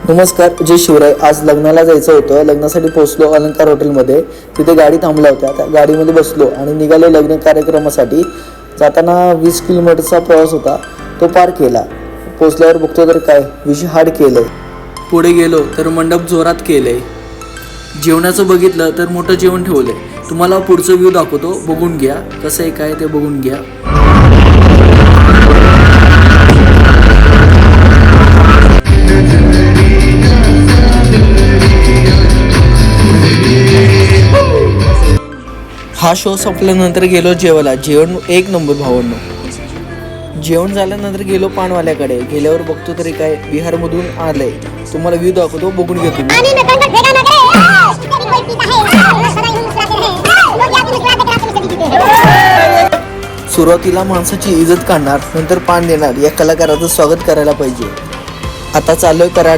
नमस्कार, जय शिवराय. आज लग्नाला जायचं होतं. लग्नासाठी पोहोचलो अलंकार हॉटेलमध्ये. तिथे गाडी थांबल्या होत्या. त्या गाडीमध्ये बसलो आणि निघालो लग्न कार्यक्रमासाठी. जाताना 20 किलोमीटरचा प्रवास होता, तो पार केला. पोचल्यावर बघतो तर काय विषय हाड केलंय. पुढे गेलो तर मंडप जोरात केलंय. जेवणाचं बघितलं तर मोठं जेवण ठेवलंय. तुम्हाला पुढचं व्ह्यू दाखवतो, बघून घ्या कसं आहे काय ते बघून घ्या. हा शो संपल्यानंतर गेलो जेवायला. जेवण एक नंबर भावांनो. जेवण झाल्यानंतर गेलो पानवाल्याकडे. गेल्यावर बघतो तरी काय बिहारमधून आलंय. तुम्हाला व्ह्यू दाखवतो, बघून घ्या तुम्ही. सुरुवातीला माणसाची इज्जत काढणार, नंतर पान देणार. या कलाकाराचं स्वागत करायला पाहिजे. आता चाललोय कराडला.